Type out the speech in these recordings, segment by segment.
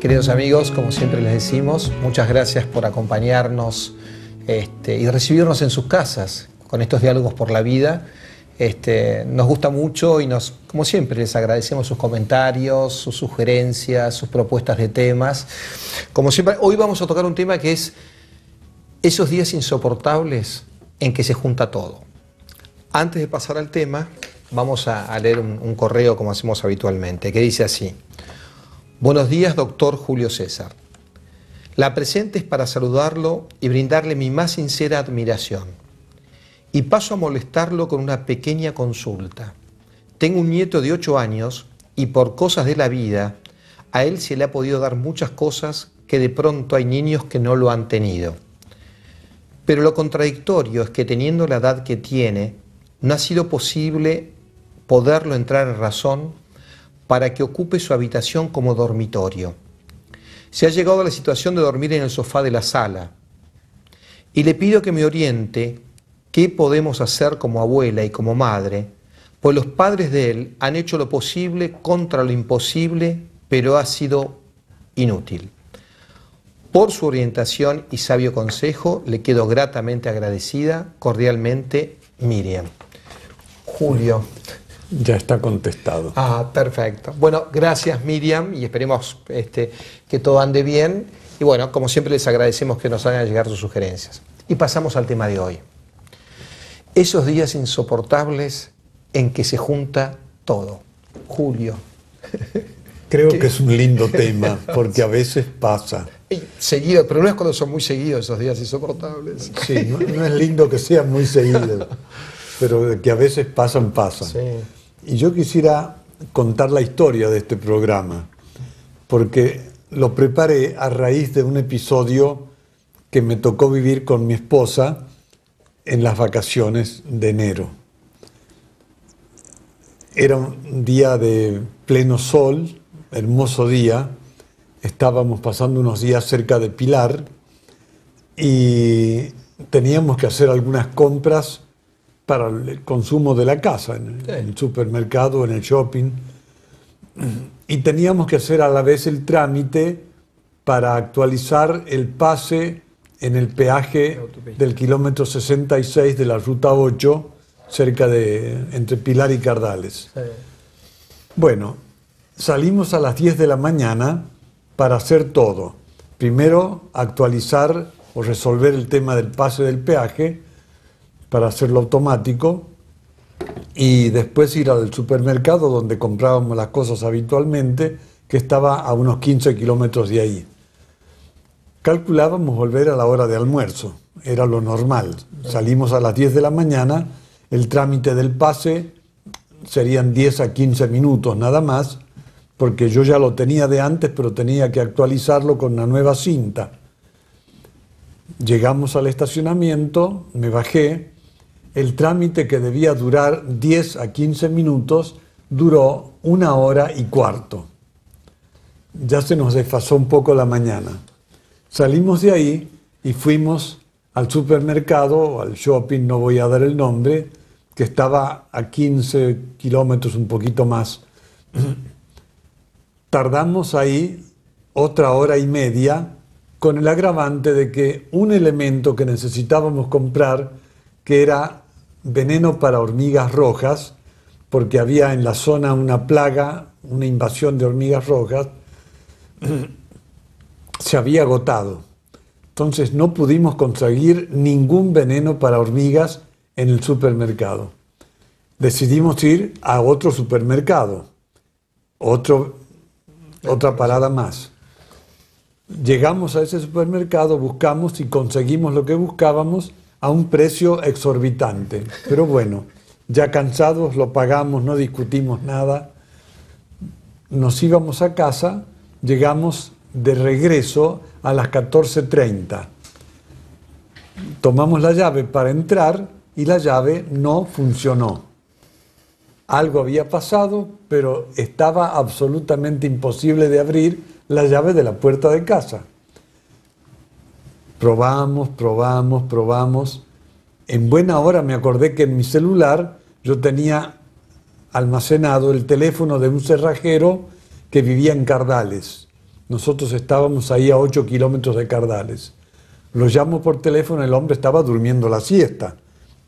Queridos amigos, como siempre les decimos, muchas gracias por acompañarnos y recibirnos en sus casas con estos diálogos por la vida. Nos gusta mucho y como siempre, les agradecemos sus comentarios, sus sugerencias, sus propuestas de temas. Como siempre, hoy vamos a tocar un tema que es esos días insoportables en que se junta todo. Antes de pasar al tema, vamos a leer un correo como hacemos habitualmente, que dice así: Buenos días, doctor Julio César. La presente es para saludarlo y brindarle mi más sincera admiración. Y paso a molestarlo con una pequeña consulta. Tengo un nieto de 8 años y por cosas de la vida, a él se le ha podido dar muchas cosas que de pronto hay niños que no lo han tenido. Pero lo contradictorio es que teniendo la edad que tiene, no ha sido posible poderlo entrar en razón para que ocupe su habitación como dormitorio. Se ha llegado a la situación de dormir en el sofá de la sala y le pido que me oriente qué podemos hacer como abuela y como madre, pues los padres de él han hecho lo posible contra lo imposible, pero ha sido inútil. Por su orientación y sabio consejo le quedo gratamente agradecida. Cordialmente, Miriam. Julio. Ya está contestado. Ah, perfecto. Bueno, gracias Miriam y esperemos que todo ande bien. Y bueno, como siempre les agradecemos que nos hagan llegar sus sugerencias. Y pasamos al tema de hoy. Esos días insoportables en que se junta todo. Julio. Creo que es un lindo tema, porque a veces pasa. Seguido, pero no es cuando son muy seguidos esos días insoportables. Sí, no es lindo que sean muy seguidos, pero que a veces pasan. Sí. Y yo quisiera contar la historia de este programa, porque lo preparé a raíz de un episodio que me tocó vivir con mi esposa en las vacaciones de enero. Era un día de pleno sol, hermoso día. Estábamos pasando unos días cerca de Pilar y teníamos que hacer algunas compras para el consumo de la casa, en el supermercado, en el shopping. Y teníamos que hacer a la vez el trámite para actualizar el pase en el peaje del kilómetro 66 de la ruta 8, entre Pilar y Cardales. Sí. Bueno, salimos a las 10 de la mañana para hacer todo. Primero, actualizar o resolver el tema del pase del peaje, para hacerlo automático, y después ir al supermercado donde comprábamos las cosas habitualmente, que estaba a unos 15 kilómetros de ahí. Calculábamos volver a la hora de almuerzo, era lo normal. Salimos a las 10 de la mañana, el trámite del pase serían 10 a 15 minutos nada más, porque yo ya lo tenía de antes, pero tenía que actualizarlo con una nueva cinta. Llegamos al estacionamiento, me bajé. El trámite, que debía durar 10 a 15 minutos, duró 1 hora y cuarto. Ya se nos desfasó un poco la mañana. Salimos de ahí y fuimos al supermercado, o al shopping, no voy a dar el nombre, que estaba a 15 kilómetros, un poquito más. Tardamos ahí 1 hora y media, con el agravante de que un elemento que necesitábamos comprar, que era veneno para hormigas rojas, porque había en la zona una plaga, una invasión de hormigas rojas, se había agotado. Entonces no pudimos conseguir ningún veneno para hormigas en el supermercado. Decidimos ir a otro supermercado, otra parada más. Llegamos a ese supermercado, buscamos y conseguimos lo que buscábamos, a un precio exorbitante. Pero bueno, ya cansados lo pagamos, no discutimos nada. Nos íbamos a casa, llegamos de regreso a las 14:30. Tomamos la llave para entrar y la llave no funcionó. Algo había pasado, pero estaba absolutamente imposible de abrir la llave de la puerta de casa. Probamos. En buena hora me acordé que en mi celular yo tenía almacenado el teléfono de un cerrajero que vivía en Cardales. Nosotros estábamos ahí a 8 kilómetros de Cardales. Lo llamo por teléfono, el hombre estaba durmiendo la siesta.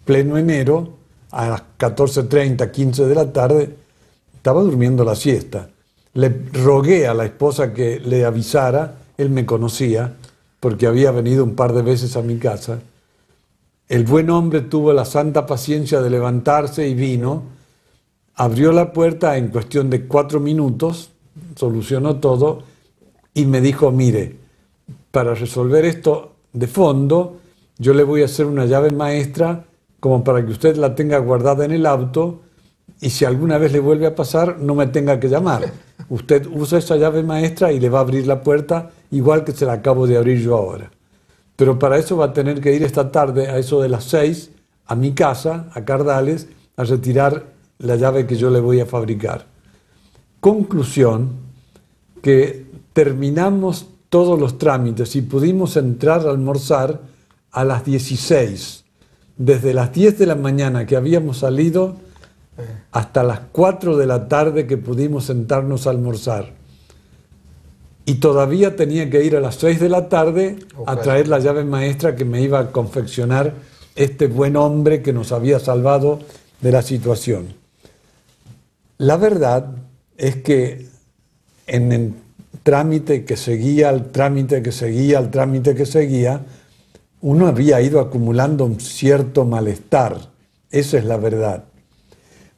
Pleno enero, a las 14:30, 15 de la tarde, estaba durmiendo la siesta. Le rogué a la esposa que le avisara, él me conocía, porque había venido un par de veces a mi casa. El buen hombre tuvo la santa paciencia de levantarse y vino, abrió la puerta en cuestión de 4 minutos, solucionó todo y me dijo, mire, para resolver esto de fondo, yo le voy a hacer una llave maestra como para que usted la tenga guardada en el auto y si alguna vez le vuelve a pasar, no me tenga que llamar. Usted usa esa llave maestra y le va a abrir la puerta igual que se la acabo de abrir yo ahora. Pero para eso va a tener que ir esta tarde, a eso de las 6, a mi casa, a Cardales, a retirar la llave que yo le voy a fabricar. Conclusión, que terminamos todos los trámites y pudimos entrar a almorzar a las 16. Desde las 10 de la mañana que habíamos salido hasta las 4 de la tarde que pudimos sentarnos a almorzar. Y todavía tenía que ir a las 6 de la tarde a traer la llave maestra que me iba a confeccionar este buen hombre que nos había salvado de la situación. La verdad es que en el trámite que seguía, el trámite que seguía, el trámite que seguía, uno había ido acumulando un cierto malestar. Esa es la verdad.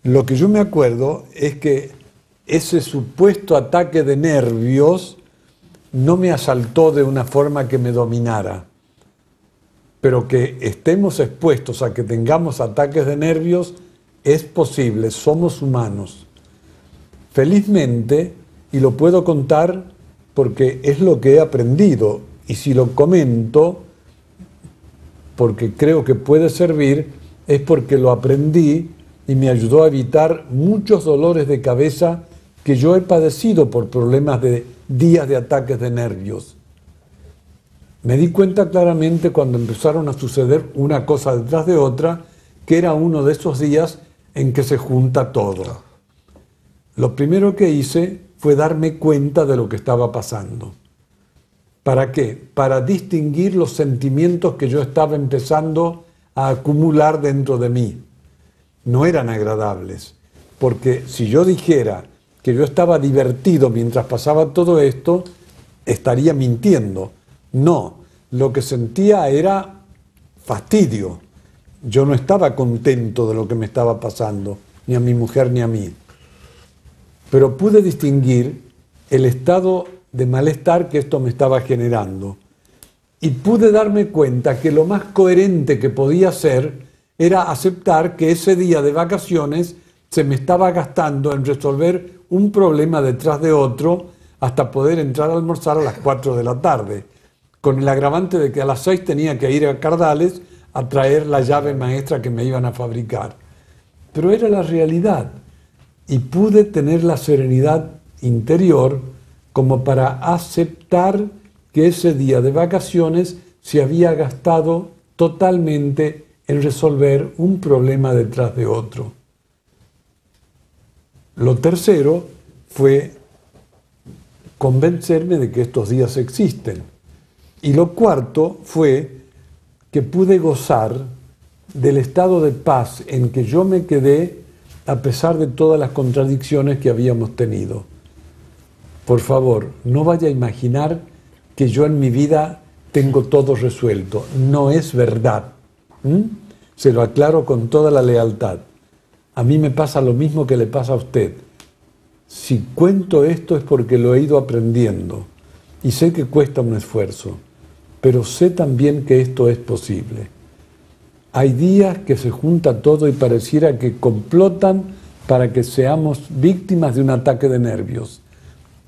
Lo que yo me acuerdo es que ese supuesto ataque de nervios no me asaltó de una forma que me dominara, pero que estemos expuestos a que tengamos ataques de nervios es posible, somos humanos. Felizmente, y lo puedo contar porque es lo que he aprendido, y si lo comento porque creo que puede servir, es porque lo aprendí y me ayudó a evitar muchos dolores de cabeza que yo he padecido por problemas de días de ataques de nervios. Me di cuenta claramente cuando empezaron a suceder una cosa detrás de otra, que era uno de esos días en que se junta todo. Lo primero que hice fue darme cuenta de lo que estaba pasando. ¿Para qué? Para distinguir los sentimientos que yo estaba empezando a acumular dentro de mí. No eran agradables, porque si yo dijera que yo estaba divertido mientras pasaba todo esto, estaría mintiendo. No, lo que sentía era fastidio. Yo no estaba contento de lo que me estaba pasando, ni a mi mujer ni a mí. Pero pude distinguir el estado de malestar que esto me estaba generando. Y pude darme cuenta que lo más coherente que podía hacer era aceptar que ese día de vacaciones se me estaba gastando en resolver un problema detrás de otro hasta poder entrar a almorzar a las 4 de la tarde, con el agravante de que a las 6 tenía que ir a Cardales a traer la llave maestra que me iban a fabricar. Pero era la realidad y pude tener la serenidad interior como para aceptar que ese día de vacaciones se había gastado totalmente en resolver un problema detrás de otro. Lo tercero fue convencerme de que estos días existen. Y lo cuarto fue que pude gozar del estado de paz en que yo me quedé a pesar de todas las contradicciones que habíamos tenido. Por favor, no vaya a imaginar que yo en mi vida tengo todo resuelto. No es verdad. Se lo aclaro con toda la lealtad. A mí me pasa lo mismo que le pasa a usted. Si cuento esto es porque lo he ido aprendiendo y sé que cuesta un esfuerzo, pero sé también que esto es posible. Hay días que se junta todo y pareciera que complotan para que seamos víctimas de un ataque de nervios.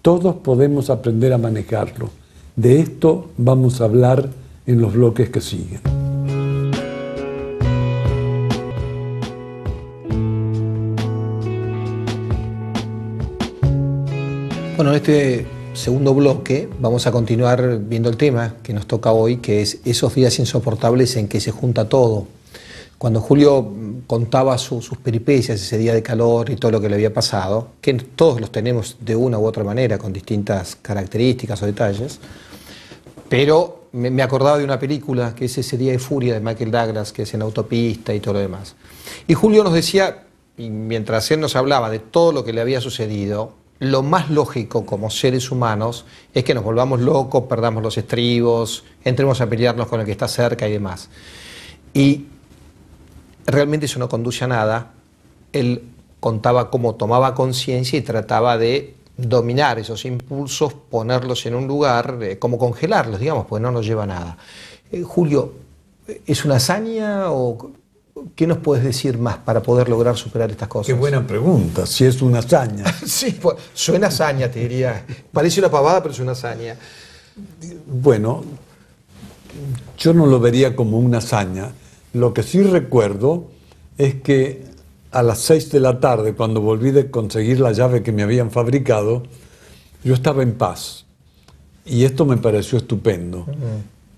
Todos podemos aprender a manejarlo. De esto vamos a hablar en los bloques que siguen. Bueno, en este segundo bloque vamos a continuar viendo el tema que nos toca hoy, que es esos días insoportables en que se junta todo. Cuando Julio contaba sus peripecias ese día de calor y todo lo que le había pasado, que todos los tenemos de una u otra manera, con distintas características o detalles, pero me acordaba de una película que es Ese día de furia de Michael Douglas, que es en autopista y todo lo demás. Y Julio nos decía, y mientras él nos hablaba de todo lo que le había sucedido, lo más lógico como seres humanos es que nos volvamos locos, perdamos los estribos, entremos a pelearnos con el que está cerca y demás. Y realmente eso no conduce a nada. Él contaba cómo tomaba conciencia y trataba de dominar esos impulsos, ponerlos en un lugar, como congelarlos, digamos, porque no nos lleva a nada. Julio, ¿es una hazaña o qué nos puedes decir más para poder lograr superar estas cosas? Qué buena pregunta, si es una hazaña. Sí, pues, suena hazaña, te diría. Parece una pavada, pero es una hazaña. Bueno, yo no lo vería como una hazaña. Lo que sí recuerdo es que a las 6 de la tarde, cuando volví de conseguir la llave que me habían fabricado, yo estaba en paz. Y esto me pareció estupendo.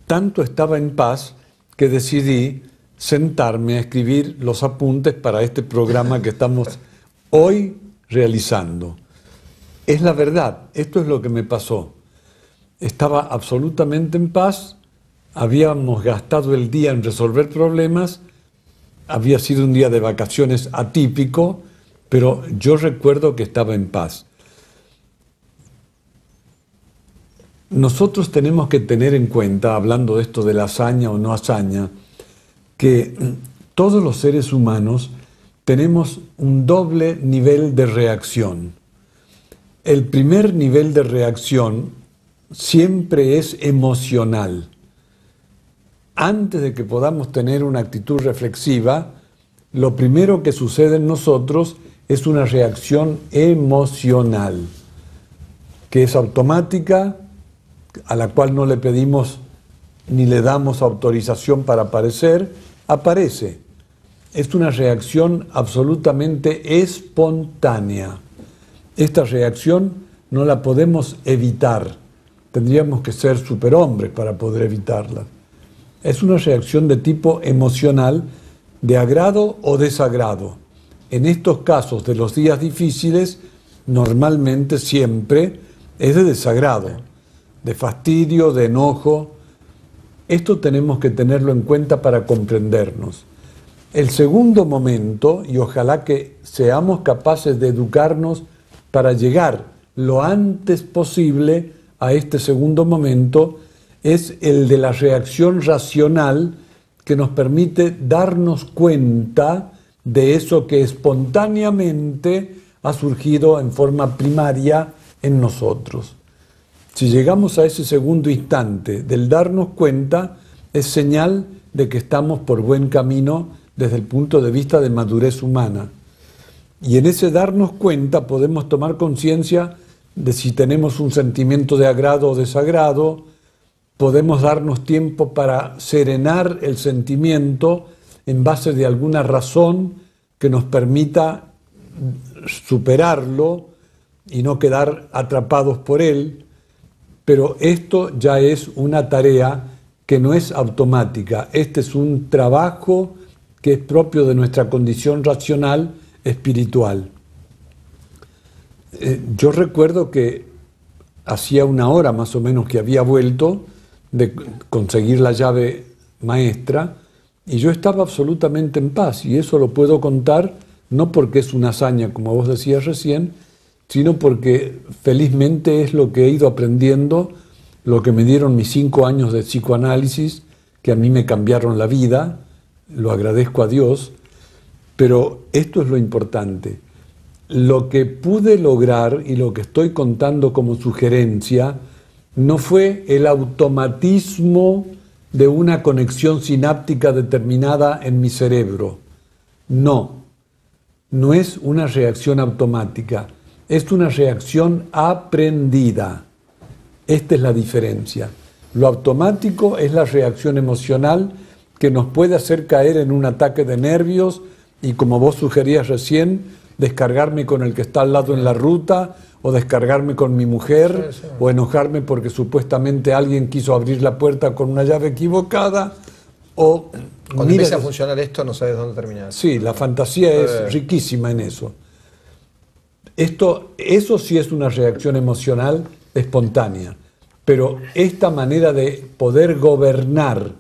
Tanto estaba en paz que decidí sentarme a escribir los apuntes para este programa que estamos hoy realizando. Es la verdad, esto es lo que me pasó. Estaba absolutamente en paz, habíamos gastado el día en resolver problemas, había sido un día de vacaciones atípico, pero yo recuerdo que estaba en paz. Nosotros tenemos que tener en cuenta, hablando de esto de la hazaña o no hazaña, que todos los seres humanos tenemos un doble nivel de reacción. El primer nivel de reacción siempre es emocional. Antes de que podamos tener una actitud reflexiva, lo primero que sucede en nosotros es una reacción emocional, que es automática, a la cual no le pedimos ni le damos autorización para aparecer, aparece. Es una reacción absolutamente espontánea. Esta reacción no la podemos evitar. Tendríamos que ser superhombres para poder evitarla. Es una reacción de tipo emocional, de agrado o desagrado. En estos casos de los días difíciles, normalmente siempre es de desagrado, de fastidio, de enojo. Esto tenemos que tenerlo en cuenta para comprendernos. El segundo momento, y ojalá que seamos capaces de educarnos para llegar lo antes posible a este segundo momento, es el de la reacción racional que nos permite darnos cuenta de eso que espontáneamente ha surgido en forma primaria en nosotros. Si llegamos a ese segundo instante del darnos cuenta, es señal de que estamos por buen camino desde el punto de vista de madurez humana. Y en ese darnos cuenta podemos tomar conciencia de si tenemos un sentimiento de agrado o desagrado, podemos darnos tiempo para serenar el sentimiento en base de alguna razón que nos permita superarlo y no quedar atrapados por él, pero esto ya es una tarea que no es automática. Este es un trabajo que es propio de nuestra condición racional espiritual. Yo recuerdo que hacía una hora más o menos que había vuelto de conseguir la llave maestra y yo estaba absolutamente en paz, y eso lo puedo contar no porque es una hazaña como vos decías recién, sino porque felizmente es lo que he ido aprendiendo, lo que me dieron mis 5 años de psicoanálisis, que a mí me cambiaron la vida, lo agradezco a Dios, pero esto es lo importante. Lo que pude lograr y lo que estoy contando como sugerencia no fue el automatismo de una conexión sináptica determinada en mi cerebro. No, no es una reacción automática, es una reacción aprendida. Esta es la diferencia. Lo automático es la reacción emocional que nos puede hacer caer en un ataque de nervios y, como vos sugerías recién, descargarme con el que está al lado en la ruta, o descargarme con mi mujer, sí, sí, o enojarme porque supuestamente alguien quiso abrir la puerta con una llave equivocada, o Cuando empieza a funcionar esto, no sabes dónde terminar. Sí, la fantasía es riquísima en eso. Eso sí es una reacción emocional espontánea, pero esta manera de poder gobernar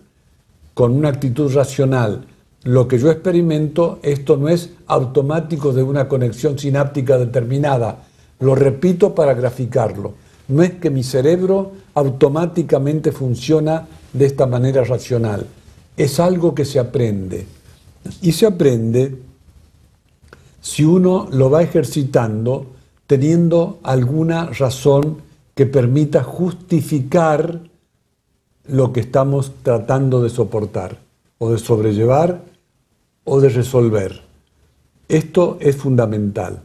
con una actitud racional lo que yo experimento, esto no es automático de una conexión sináptica determinada. Lo repito para graficarlo. No es que mi cerebro automáticamente funciona de esta manera racional. Es algo que se aprende. Y se aprende si uno lo va ejercitando teniendo alguna razón que permita justificar lo que estamos tratando de soportar, o de sobrellevar, o de resolver. Esto es fundamental.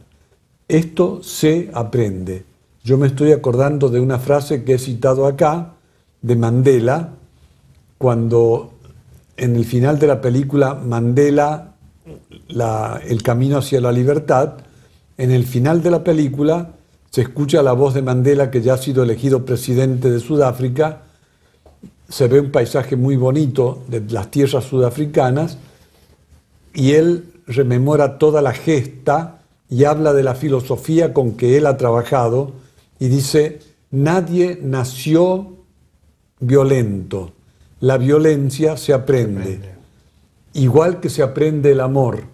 Esto se aprende. Yo me estoy acordando de una frase que he citado acá, de Mandela, cuando en el final de la película Mandela, el camino hacia la libertad, en el final de la película se escucha la voz de Mandela, que ya ha sido elegido presidente de Sudáfrica. Se ve un paisaje muy bonito de las tierras sudafricanas y él rememora toda la gesta y habla de la filosofía con que él ha trabajado y dice: nadie nació violento, la violencia se aprende. Igual que se aprende el amor,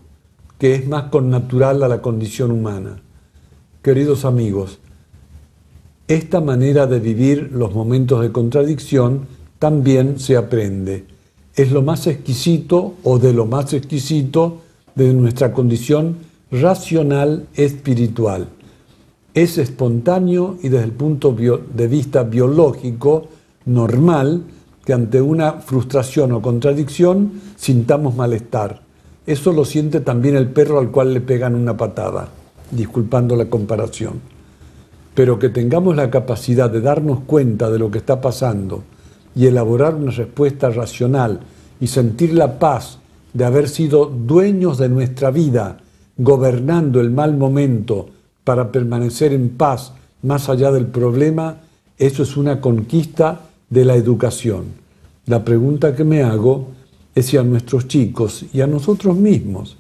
que es más connatural a la condición humana. Queridos amigos, esta manera de vivir los momentos de contradicción también se aprende. Es lo más exquisito o de lo más exquisito de nuestra condición racional espiritual. Es espontáneo y desde el punto de vista biológico normal que ante una frustración o contradicción sintamos malestar. Eso lo siente también el perro al cual le pegan una patada, disculpando la comparación. Pero que tengamos la capacidad de darnos cuenta de lo que está pasando y elaborar una respuesta racional y sentir la paz de haber sido dueños de nuestra vida, gobernando el mal momento para permanecer en paz más allá del problema, eso es una conquista de la educación. La pregunta que me hago es si a nuestros chicos y a nosotros mismos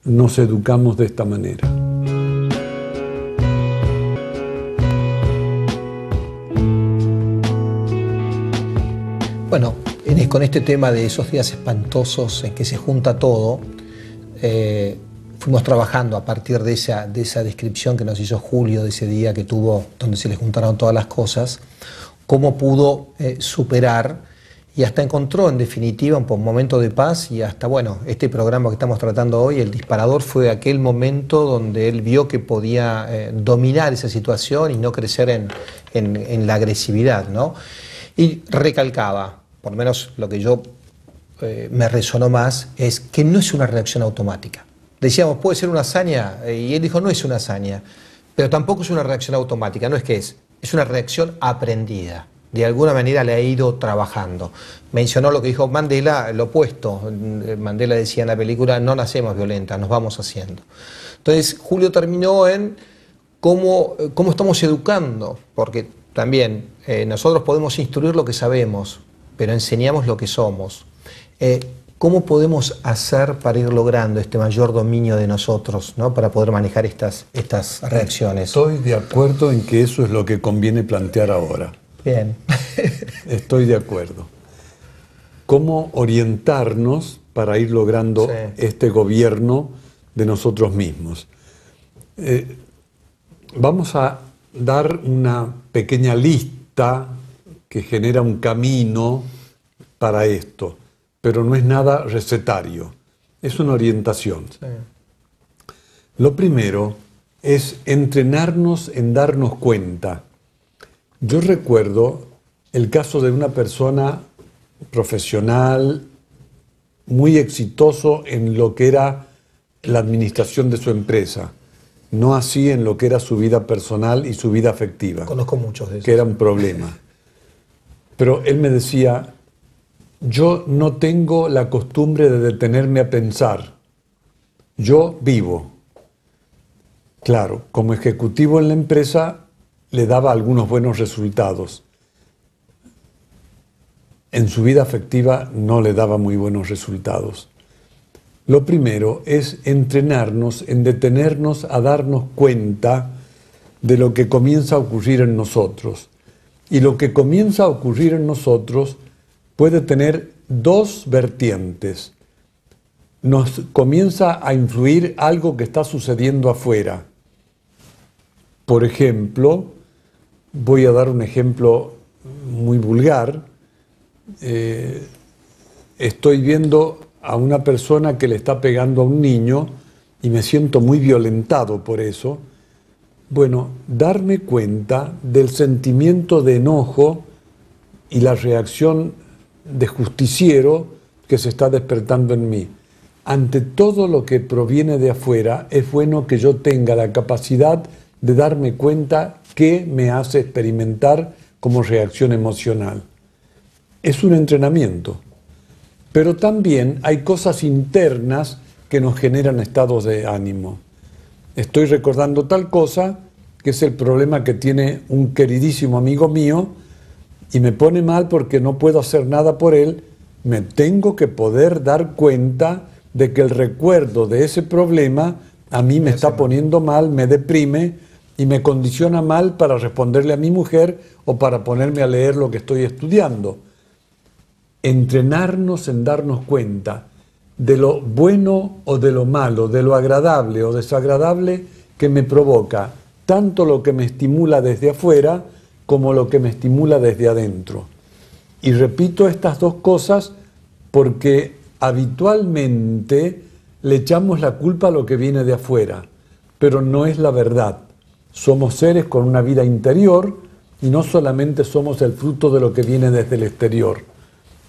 nos educamos de esta manera. Bueno, con este tema de esos días espantosos en que se junta todo, fuimos trabajando a partir de esa descripción que nos hizo Julio, de ese día que tuvo, donde se le juntaron todas las cosas, cómo pudo superar y hasta encontró en definitiva un momento de paz. Y hasta, bueno, este programa que estamos tratando hoy, El Disparador, fue aquel momento donde él vio que podía dominar esa situación y no crecer en la agresividad, ¿no? Y recalcaba, por lo menos lo que yo me resonó más, es que no es una reacción automática. Decíamos, puede ser una hazaña, y él dijo, no es una hazaña, pero tampoco es una reacción automática, no es que es una reacción aprendida. De alguna manera le ha ido trabajando. Mencionó lo que dijo Mandela, lo opuesto. Mandela decía en la película, no nacemos violentas, nos vamos haciendo. Entonces, Julio terminó en cómo estamos educando, porque también nosotros podemos instruir lo que sabemos, pero enseñamos lo que somos. ¿Cómo podemos hacer para ir logrando este mayor dominio de nosotros, ¿no? Para poder manejar estas reacciones? Estoy de acuerdo en que eso es lo que conviene plantear ahora. Bien. Estoy de acuerdo. ¿Cómo orientarnos para ir logrando este gobierno de nosotros mismos? Vamos a dar una pequeña lista que genera un camino para esto, pero no es nada recetario, es una orientación. Sí. Lo primero es entrenarnos en darnos cuenta. Yo recuerdo el caso de una persona profesional muy exitoso en lo que era la administración de su empresa, no así en lo que era su vida personal y su vida afectiva. Conozco muchos de esos. Que era un problema. Pero él me decía, yo no tengo la costumbre de detenerme a pensar, yo vivo. Claro, como ejecutivo en la empresa le daba algunos buenos resultados. en su vida afectiva no le daba muy buenos resultados. Lo primero es entrenarnos en detenernos a darnos cuenta de lo que comienza a ocurrir en nosotros. Y lo que comienza a ocurrir en nosotros puede tener dos vertientes. Nos comienza a influir algo que está sucediendo afuera. Por ejemplo, voy a dar un ejemplo muy vulgar. Estoy viendo a una persona que le está pegando a un niño y me siento muy violentado por eso. Bueno, darme cuenta del sentimiento de enojo y la reacción de justiciero que se está despertando en mí. Ante todo lo que proviene de afuera, es bueno que yo tenga la capacidad de darme cuenta qué me hace experimentar como reacción emocional. Es un entrenamiento. Pero también hay cosas internas que nos generan estados de ánimo. Estoy recordando tal cosa, que es el problema que tiene un queridísimo amigo mío, y me pone mal porque no puedo hacer nada por él. Me tengo que poder dar cuenta de que el recuerdo de ese problema a mí me está poniendo mal, me deprime y me condiciona mal para responderle a mi mujer o para ponerme a leer lo que estoy estudiando. Entrenarnos en darnos cuenta de lo bueno o de lo malo, de lo agradable o desagradable que me provoca, tanto lo que me estimula desde afuera como lo que me estimula desde adentro. Y repito estas dos cosas porque habitualmente le echamos la culpa a lo que viene de afuera, pero no es la verdad. Somos seres con una vida interior y no solamente somos el fruto de lo que viene desde el exterior.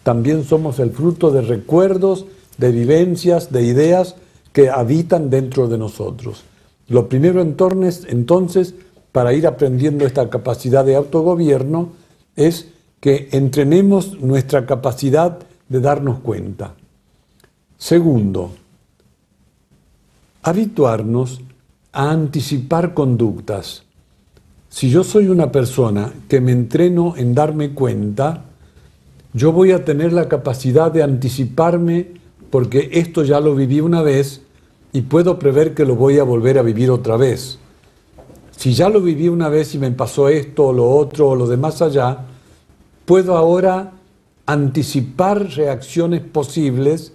También somos el fruto de recuerdos, de vivencias, de ideas que habitan dentro de nosotros. Lo primero entonces, para ir aprendiendo esta capacidad de autogobierno, es que entrenemos nuestra capacidad de darnos cuenta. Segundo, habituarnos a anticipar conductas. Si yo soy una persona que me entreno en darme cuenta, yo voy a tener la capacidad de anticiparme porque esto ya lo viví una vez y puedo prever que lo voy a volver a vivir otra vez. Si ya lo viví una vez y me pasó esto o lo otro o lo de más allá, puedo ahora anticipar reacciones posibles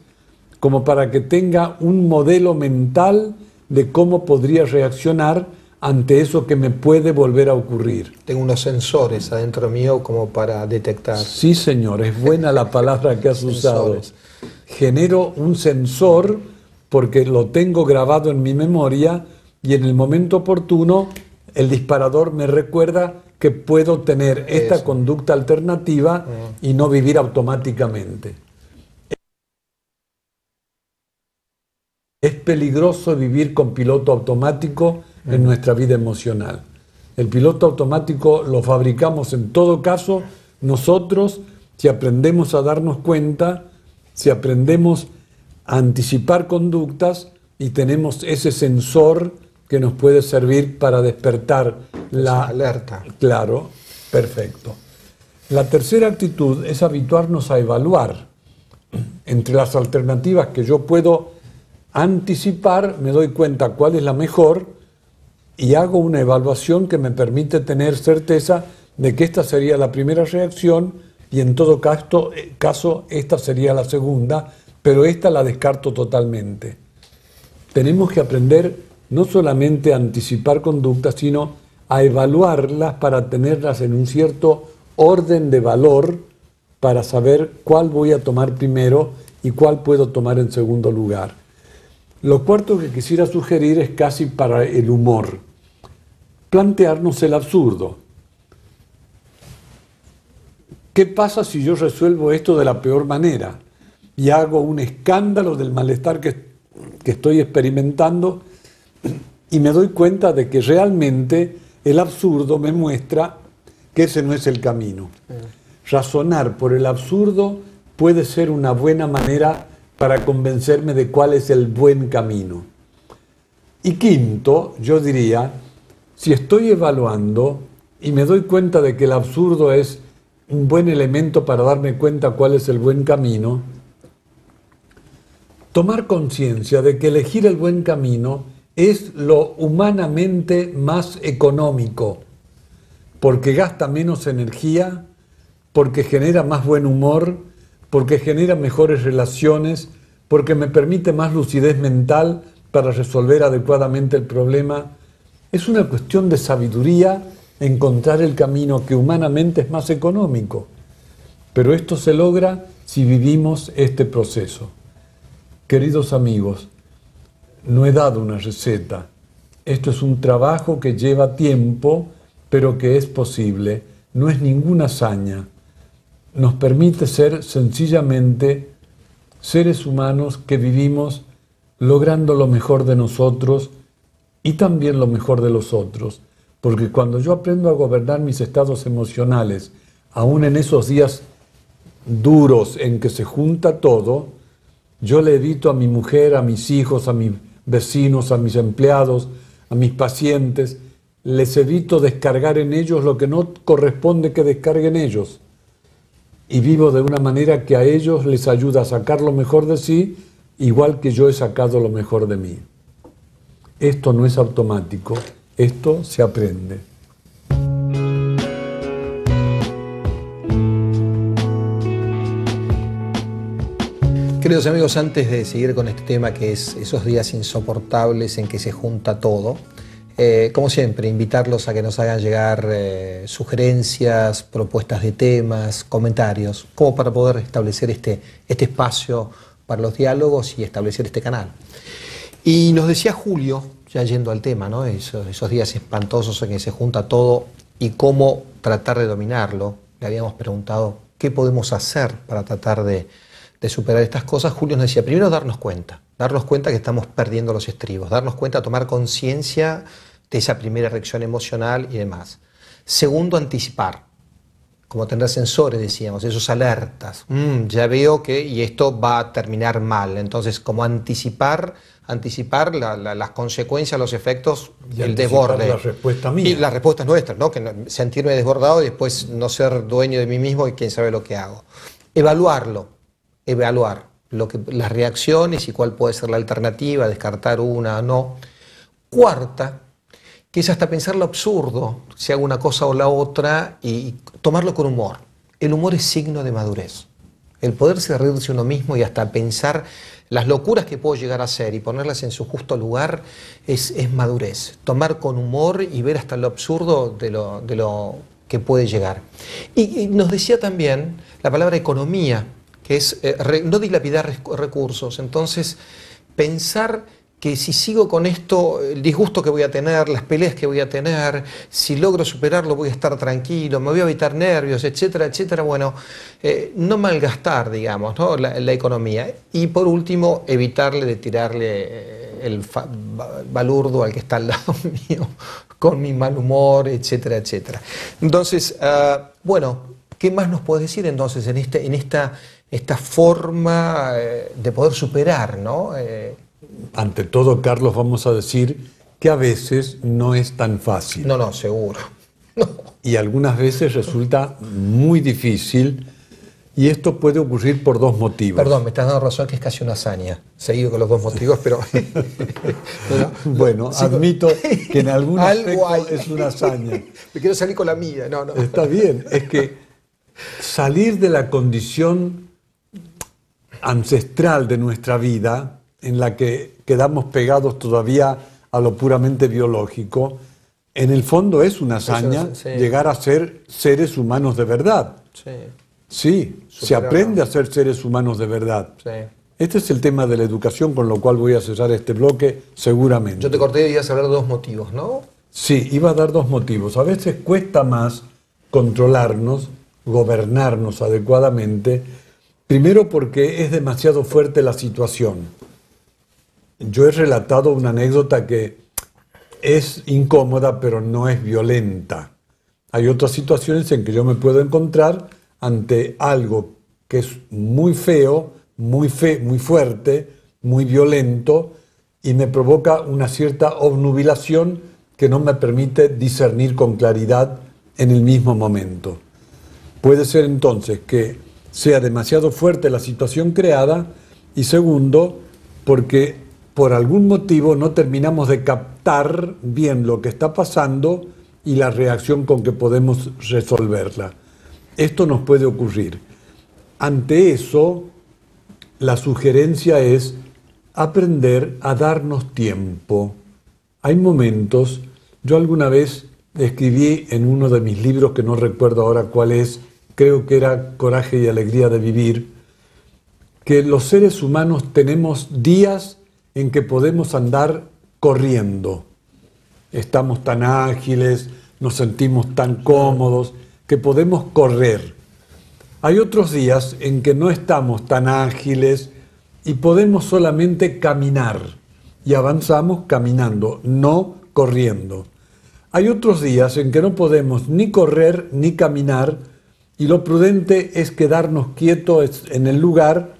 como para que tenga un modelo mental de cómo podría reaccionar ante eso que me puede volver a ocurrir. Tengo unos sensores adentro mío como para detectar. Sí, señor, es buena la palabra que has usado. Genero un sensor porque lo tengo grabado en mi memoria y en el momento oportuno el disparador me recuerda que puedo tener esta conducta alternativa y no vivir automáticamente. Es peligroso vivir con piloto automático en nuestra vida emocional. El piloto automático lo fabricamos en todo caso nosotros si aprendemos a darnos cuenta, si aprendemos a anticipar conductas y tenemos ese sensor que nos puede servir para despertar la alerta. Claro, perfecto. La tercera actitud es habituarnos a evaluar. Entre las alternativas que yo puedo anticipar, me doy cuenta cuál es la mejor y hago una evaluación que me permite tener certeza de que esta sería la primera reacción y en todo caso esta sería la segunda, pero esta la descarto totalmente. Tenemos que aprender no solamente a anticipar conductas, sino a evaluarlas para tenerlas en un cierto orden de valor para saber cuál voy a tomar primero y cuál puedo tomar en segundo lugar. Lo cuarto que quisiera sugerir es casi para el humor. Plantearnos el absurdo. ¿Qué pasa si yo resuelvo esto de la peor manera y hago un escándalo del malestar que estoy experimentando y me doy cuenta de que realmente el absurdo me muestra que ese no es el camino? Razonar por el absurdo puede ser una buena manera para convencerme de cuál es el buen camino. Y quinto, yo diría, si estoy evaluando y me doy cuenta de que el absurdo es un buen elemento para darme cuenta cuál es el buen camino, tomar conciencia de que elegir el buen camino es lo humanamente más económico, porque gasta menos energía, porque genera más buen humor, porque genera mejores relaciones, porque me permite más lucidez mental para resolver adecuadamente el problema. Es una cuestión de sabiduría encontrar el camino que humanamente es más económico. Pero esto se logra si vivimos este proceso. Queridos amigos, no he dado una receta. Esto es un trabajo que lleva tiempo, pero que es posible. No es ninguna hazaña. Nos permite ser sencillamente seres humanos que vivimos logrando lo mejor de nosotros y también lo mejor de los otros. Porque cuando yo aprendo a gobernar mis estados emocionales, aún en esos días duros en que se junta todo, yo le evito a mi mujer, a mis hijos, a mis vecinos, a mis empleados, a mis pacientes, les evito descargar en ellos lo que no corresponde que descarguen ellos. Y vivo de una manera que a ellos les ayuda a sacar lo mejor de sí, igual que yo he sacado lo mejor de mí. Esto no es automático, esto se aprende. Queridos amigos, antes de seguir con este tema que es esos días insoportables en que se junta todo, como siempre, invitarlos a que nos hagan llegar sugerencias, propuestas de temas, comentarios, como para poder establecer este espacio para los diálogos y establecer este canal. Y nos decía Julio, ya yendo al tema, ¿no? Esos días espantosos en que se junta todo y cómo tratar de dominarlo. Le habíamos preguntado qué podemos hacer para tratar de superar estas cosas. Julio nos decía, primero darnos cuenta que estamos perdiendo los estribos, darnos cuenta, tomar conciencia de esa primera reacción emocional y demás. Segundo, anticipar, como tener sensores, decíamos, esos alertas. Ya veo que y esto va a terminar mal, entonces como anticipar las consecuencias, los efectos, y el desborde. La respuesta mía. Y la respuesta es nuestra, ¿no? Sentirme desbordado y después no ser dueño de mí mismo y quién sabe lo que hago. Evaluar las reacciones y cuál puede ser la alternativa, descartar una o no. Cuarta, que es hasta pensar lo absurdo, si hago una cosa o la otra, y tomarlo con humor. El humor es signo de madurez. El poderse reírse uno mismo y hasta pensar las locuras que puedo llegar a hacer y ponerlas en su justo lugar es madurez. Tomar con humor y ver hasta lo absurdo de lo que puede llegar. Y nos decía también la palabra economía, que es no dilapidar recursos. Entonces, pensar que si sigo con esto, el disgusto que voy a tener, las peleas que voy a tener, si logro superarlo voy a estar tranquilo, me voy a evitar nervios, etcétera, etcétera. Bueno, no malgastar, digamos, ¿no? la economía. Y por último, evitarle de tirarle el balurdo al que está al lado mío, con mi mal humor, etcétera, etcétera. Entonces, bueno, ¿qué más nos puedes decir entonces en esta forma de poder superar, ¿no? Ante todo, Carlos, vamos a decir que a veces no es tan fácil. No, seguro. No. Y algunas veces resulta muy difícil, y esto puede ocurrir por dos motivos. Perdón, me estás dando razón que es casi una hazaña, seguido con los dos motivos, pero... Bueno, admito que en algún aspecto es una hazaña. Me quiero salir con la mía, no. Está bien, es que salir de la condición ancestral de nuestra vida, en la que quedamos pegados todavía a lo puramente biológico, en el fondo es una hazaña llegar a ser seres humanos de verdad. Sí, se aprende a ser seres humanos de verdad. Sí. Este es el tema de la educación, con lo cual voy a cerrar este bloque seguramente. Yo te corté y ibas a hablar de dos motivos, ¿no? Sí, iba a dar dos motivos. A veces cuesta más controlarnos, gobernarnos adecuadamente, primero porque es demasiado fuerte la situación. Yo he relatado una anécdota que es incómoda, pero no es violenta. Hay otras situaciones en que yo me puedo encontrar ante algo que es muy feo, muy fuerte, muy violento, y me provoca una cierta obnubilación que no me permite discernir con claridad en el mismo momento. Puede ser entonces que sea demasiado fuerte la situación creada y segundo, porque por algún motivo no terminamos de captar bien lo que está pasando y la reacción con que podemos resolverla. Esto nos puede ocurrir. Ante eso, la sugerencia es aprender a darnos tiempo. Hay momentos, yo alguna vez escribí en uno de mis libros, que no recuerdo ahora cuál es, creo que era Coraje y Alegría de Vivir, que los seres humanos tenemos días en que podemos andar corriendo. Estamos tan ágiles, nos sentimos tan cómodos, que podemos correr. Hay otros días en que no estamos tan ágiles y podemos solamente caminar. Y avanzamos caminando, no corriendo. Hay otros días en que no podemos ni correr ni caminar y lo prudente es quedarnos quietos en el lugar,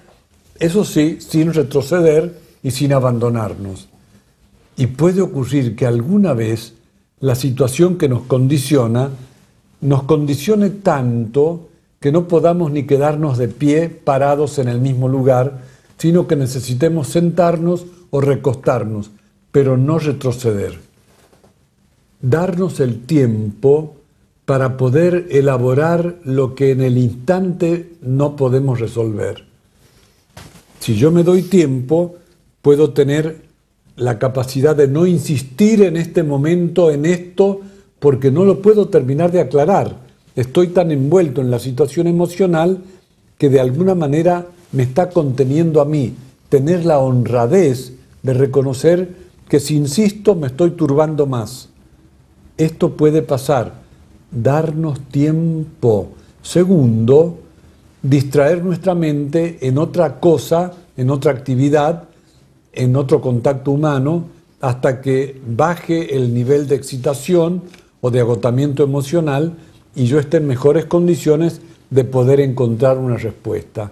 eso sí, sin retroceder y sin abandonarnos. Y puede ocurrir que alguna vez la situación que nos condicione tanto que no podamos ni quedarnos de pie parados en el mismo lugar, sino que necesitemos sentarnos o recostarnos, pero no retroceder. Darnos el tiempo para poder elaborar lo que en el instante no podemos resolver. Si yo me doy tiempo, puedo tener la capacidad de no insistir en este momento, en esto, porque no lo puedo terminar de aclarar. Estoy tan envuelto en la situación emocional que de alguna manera me está conteniendo a mí. Tener la honradez de reconocer que si insisto me estoy turbando más. Esto puede pasar. Darnos tiempo. Segundo, distraer nuestra mente en otra cosa, en otra actividad, en otro contacto humano, hasta que baje el nivel de excitación o de agotamiento emocional y yo esté en mejores condiciones de poder encontrar una respuesta.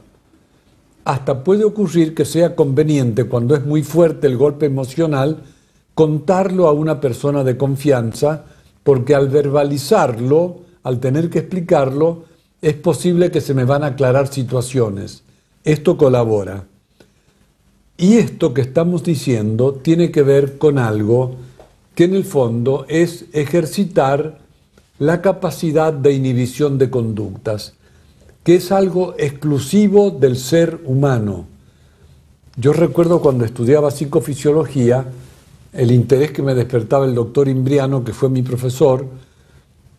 Hasta puede ocurrir que sea conveniente, cuando es muy fuerte el golpe emocional, contarlo a una persona de confianza, porque al verbalizarlo, al tener que explicarlo, es posible que se me van a aclarar situaciones. Esto colabora. Y esto que estamos diciendo tiene que ver con algo que en el fondo es ejercitar la capacidad de inhibición de conductas, que es algo exclusivo del ser humano. Yo recuerdo cuando estudiaba psicofisiología, el interés que me despertaba el doctor Imbriano, que fue mi profesor,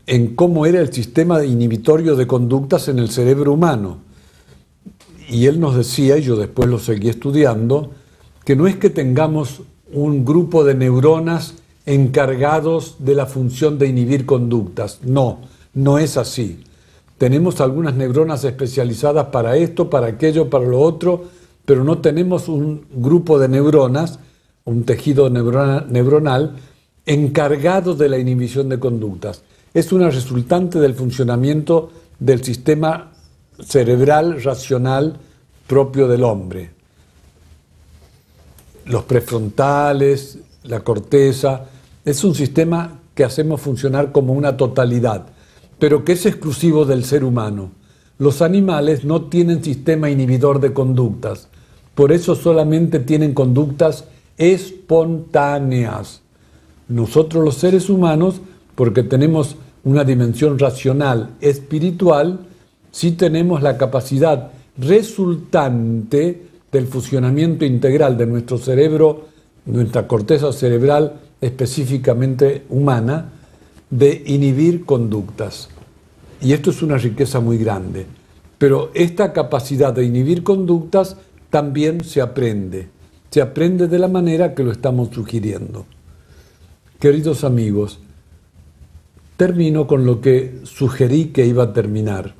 en cómo era el sistema inhibitorio de conductas en el cerebro humano. Y él nos decía, y yo después lo seguí estudiando, que no es que tengamos un grupo de neuronas encargados de la función de inhibir conductas. No, no es así. Tenemos algunas neuronas especializadas para esto, para aquello, para lo otro, pero no tenemos un grupo de neuronas, un tejido neuronal encargado de la inhibición de conductas. Es una resultante del funcionamiento del sistema cerebral racional propio del hombre. Los prefrontales, la corteza, es un sistema que hacemos funcionar como una totalidad, pero que es exclusivo del ser humano. Los animales no tienen sistema inhibidor de conductas, por eso solamente tienen conductas espontáneas. Nosotros los seres humanos, porque tenemos una dimensión racional, espiritual, sí tenemos la capacidad resultante del funcionamiento integral de nuestro cerebro, nuestra corteza cerebral específicamente humana, de inhibir conductas. Y esto es una riqueza muy grande. Pero esta capacidad de inhibir conductas también se aprende. Se aprende de la manera que lo estamos sugiriendo. Queridos amigos, termino con lo que sugerí que iba a terminar.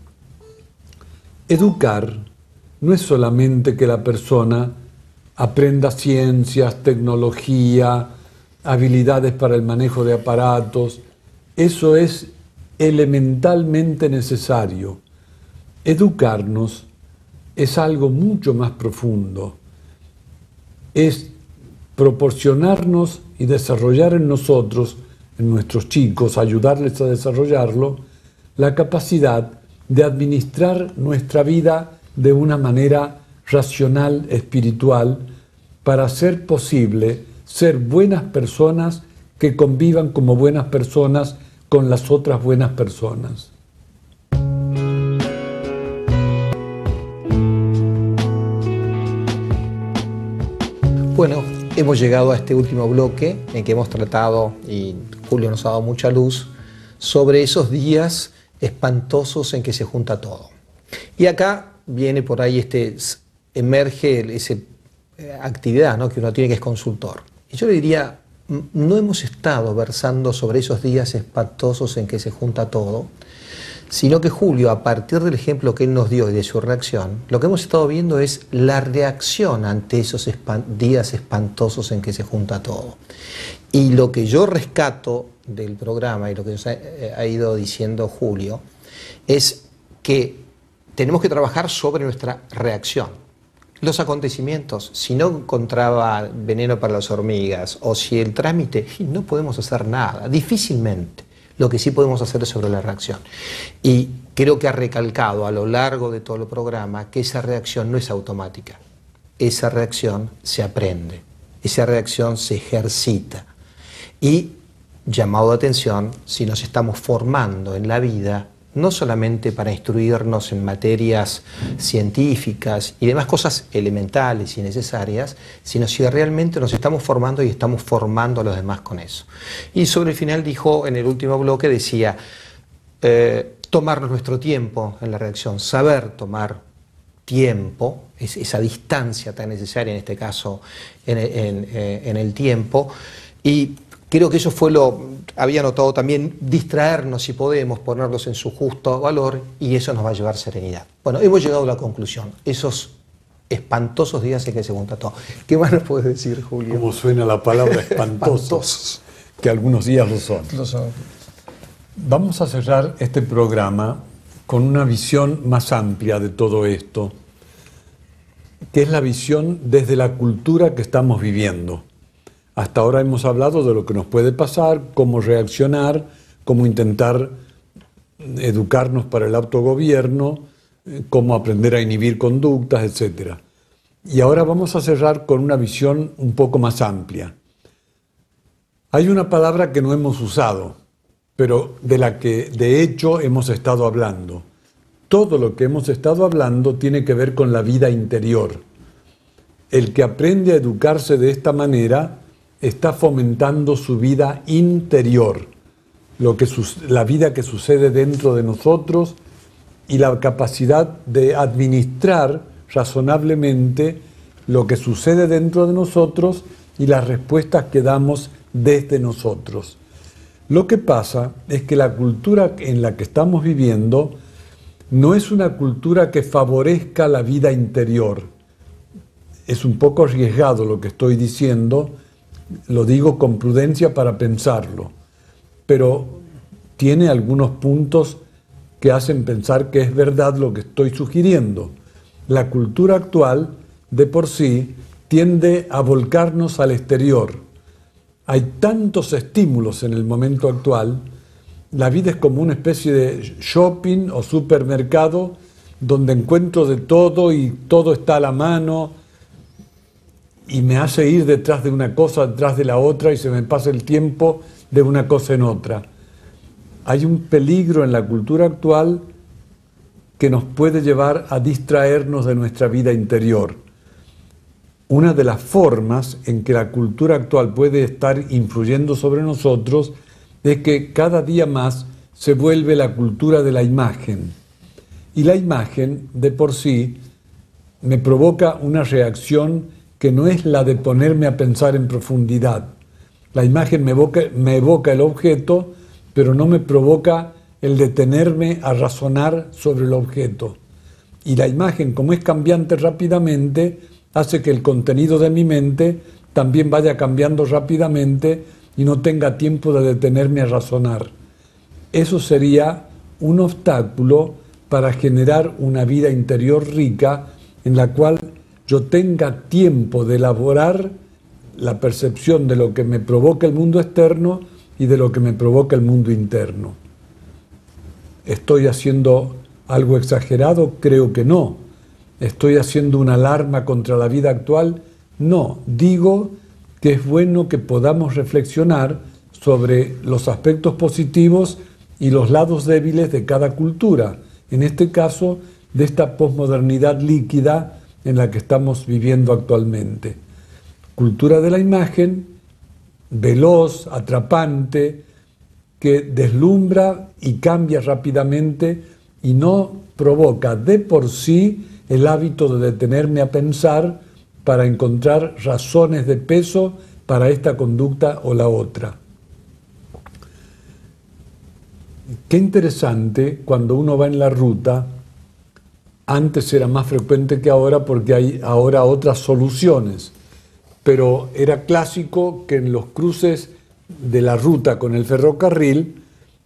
Educar no es solamente que la persona aprenda ciencias, tecnología, habilidades para el manejo de aparatos. Eso es elementalmente necesario. Educarnos es algo mucho más profundo. Es proporcionarnos y desarrollar en nosotros, en nuestros chicos, ayudarles a desarrollarlo, la capacidad de administrar nuestra vida de una manera racional, espiritual, para hacer posible ser buenas personas que convivan como buenas personas con las otras buenas personas. Bueno, hemos llegado a este último bloque en que hemos tratado, y Julio nos ha dado mucha luz, sobre esos días espantosos en que se junta todo. Y acá viene por ahí emerge esa actividad, ¿no?, que uno tiene, que es consultor. Y yo le diría, no hemos estado versando sobre esos días espantosos en que se junta todo, sino que Julio, a partir del ejemplo que él nos dio y de su reacción, lo que hemos estado viendo es la reacción ante esos días espantosos en que se junta todo. Y lo que yo rescato del programa y lo que nos ha ido diciendo Julio es que tenemos que trabajar sobre nuestra reacción. Los acontecimientos, si no encontraba veneno para las hormigas o si el trámite, no podemos hacer nada, difícilmente. Lo que sí podemos hacer es sobre la reacción. Y creo que ha recalcado a lo largo de todo el programa que esa reacción no es automática. Esa reacción se aprende, esa reacción se ejercita. Y, llamado de atención, si nos estamos formando en la vida, no solamente para instruirnos en materias científicas y demás cosas elementales y necesarias, sino si realmente nos estamos formando y estamos formando a los demás con eso. Y sobre el final dijo, en el último bloque decía, tomarnos nuestro tiempo en la reacción, saber tomar tiempo, esa distancia tan necesaria en este caso en el tiempo, y creo que eso fue había notado también, distraernos si podemos, ponerlos en su justo valor, y eso nos va a llevar serenidad. Bueno, hemos llegado a la conclusión, esos espantosos días en que se junta todo. ¿Qué más nos puedes decir, Julio? ¿Cómo suena la palabra espantosos? Que algunos días lo son. Lo son. Vamos a cerrar este programa con una visión más amplia de todo esto, que es la visión desde la cultura que estamos viviendo. Hasta ahora hemos hablado de lo que nos puede pasar, cómo reaccionar, cómo intentar educarnos para el autogobierno, cómo aprender a inhibir conductas, etc. Y ahora vamos a cerrar con una visión un poco más amplia. Hay una palabra que no hemos usado, pero de la que de hecho hemos estado hablando. Todo lo que hemos estado hablando tiene que ver con la vida interior. El que aprende a educarse de esta manera está fomentando su vida interior, la vida que sucede dentro de nosotros y la capacidad de administrar razonablemente lo que sucede dentro de nosotros y las respuestas que damos desde nosotros. Lo que pasa es que la cultura en la que estamos viviendo no es una cultura que favorezca la vida interior. Es un poco arriesgado lo que estoy diciendo, lo digo con prudencia para pensarlo, pero tiene algunos puntos que hacen pensar que es verdad lo que estoy sugiriendo. La cultura actual, de por sí, tiende a volcarnos al exterior. Hay tantos estímulos en el momento actual, la vida es como una especie de shopping o supermercado donde encuentro de todo y todo está a la mano, y me hace ir detrás de una cosa, detrás de la otra, y se me pasa el tiempo de una cosa en otra. Hay un peligro en la cultura actual que nos puede llevar a distraernos de nuestra vida interior. Una de las formas en que la cultura actual puede estar influyendo sobre nosotros es que cada día más se vuelve la cultura de la imagen. Y la imagen, de por sí, me provoca una reacción que no es la de ponerme a pensar en profundidad. La imagen me evoca el objeto, pero no me provoca el detenerme a razonar sobre el objeto. Y la imagen, como es cambiante rápidamente, hace que el contenido de mi mente también vaya cambiando rápidamente y no tenga tiempo de detenerme a razonar. Eso sería un obstáculo para generar una vida interior rica en la cual yo tenga tiempo de elaborar la percepción de lo que me provoca el mundo externo y de lo que me provoca el mundo interno. Estoy haciendo ¿Algo exagerado? Creo que no. ¿Estoy haciendo una alarma contra la vida actual? No. Digo que es bueno que podamos reflexionar sobre los aspectos positivos y los lados débiles de cada cultura. En este caso, de esta posmodernidad líquida en la que estamos viviendo actualmente. Cultura de la imagen, veloz, atrapante, que deslumbra y cambia rápidamente y no provoca de por sí el hábito de detenerme a pensar para encontrar razones de peso para esta conducta o la otra. Qué interesante cuando uno va en la ruta. Antes era más frecuente que ahora porque hay ahora otras soluciones, pero era clásico que en los cruces de la ruta con el ferrocarril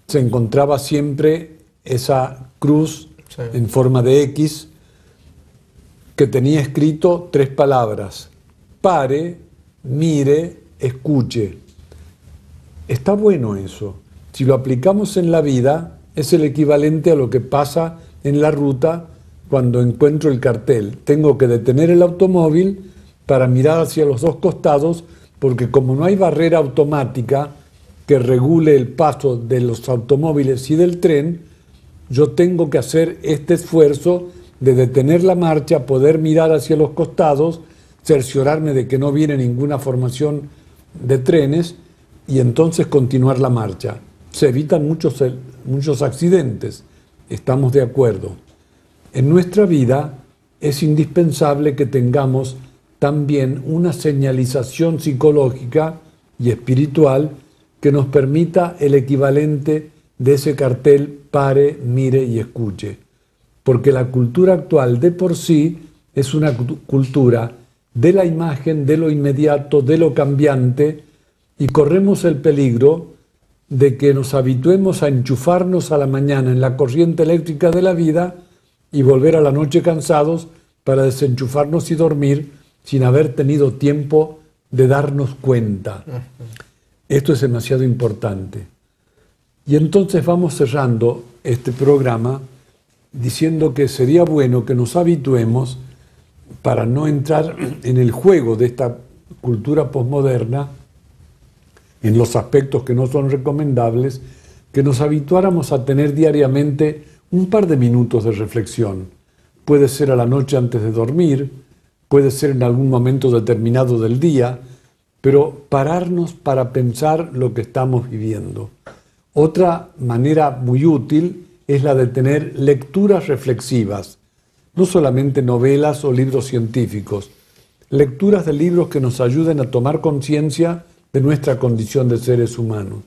se encontraba siempre esa cruz en forma de X que tenía escrito 3 palabras: pare, mire, escuche. Está bueno eso. Si lo aplicamos en la vida, es el equivalente a lo que pasa en la ruta cuando encuentro el cartel. Tengo que detener el automóvil para mirar hacia los 2 costados, porque como no hay barrera automática que regule el paso de los automóviles y del tren, yo tengo que hacer este esfuerzo de detener la marcha, poder mirar hacia los costados, cerciorarme de que no viene ninguna formación de trenes y entonces continuar la marcha. Se evitan muchos accidentes, estamos de acuerdo. En nuestra vida es indispensable que tengamos también una señalización psicológica y espiritual que nos permita el equivalente de ese cartel pare, mire y escuche. Porque la cultura actual de por sí es una cultura de la imagen, de lo inmediato, de lo cambiante, y corremos el peligro de que nos habituemos a enchufarnos a la mañana en la corriente eléctrica de la vida y volver a la noche cansados para desenchufarnos y dormir sin haber tenido tiempo de darnos cuenta. Esto es demasiado importante. Y entonces vamos cerrando este programa diciendo que sería bueno que nos habituemos, para no entrar en el juego de esta cultura posmoderna, en los aspectos que no son recomendables, que nos habituáramos a tener diariamente un par de minutos de reflexión. Puede ser a la noche antes de dormir, puede ser en algún momento determinado del día, pero pararnos para pensar lo que estamos viviendo. Otra manera muy útil es la de tener lecturas reflexivas, no solamente novelas o libros científicos, lecturas de libros que nos ayuden a tomar conciencia de nuestra condición de seres humanos.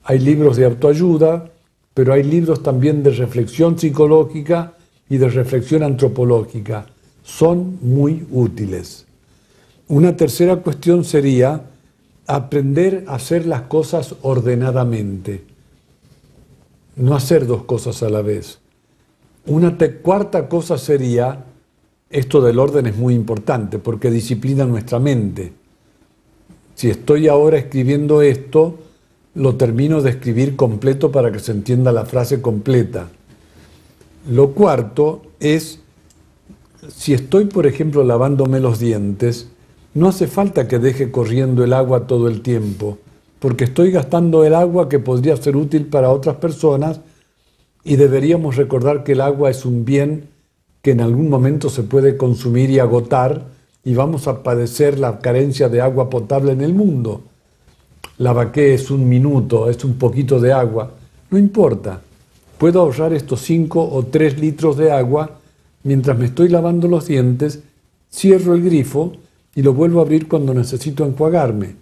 Hay libros de autoayuda, pero hay libros también de reflexión psicológica y de reflexión antropológica. Son muy útiles. Una tercera cuestión sería aprender a hacer las cosas ordenadamente. No hacer 2 cosas a la vez. Una cuarta cosa sería, esto del orden es muy importante porque disciplina nuestra mente. Si estoy ahora escribiendo esto, lo termino de escribir completo para que se entienda la frase completa. Lo cuarto es, si estoy, por ejemplo, lavándome los dientes, no hace falta que deje corriendo el agua todo el tiempo, porque estoy gastando el agua que podría ser útil para otras personas, y deberíamos recordar que el agua es un bien que en algún momento se puede consumir y agotar, y vamos a padecer la carencia de agua potable en el mundo. Lavaqué es 1 minuto, es un poquito de agua, no importa. Puedo ahorrar estos 5 o 3 litros de agua mientras me estoy lavando los dientes, cierro el grifo y lo vuelvo a abrir cuando necesito enjuagarme.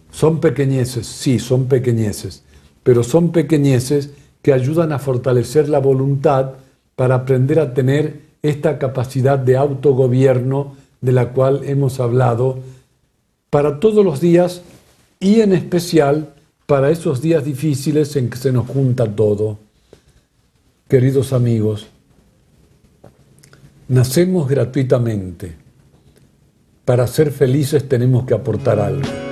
Son pequeñeces, sí, son pequeñeces, pero son pequeñeces que ayudan a fortalecer la voluntad para aprender a tener esta capacidad de autogobierno de la cual hemos hablado para todos los días y en especial para esos días difíciles en que se nos junta todo. Queridos amigos, nacemos gratuitamente. Para ser felices tenemos que aportar algo.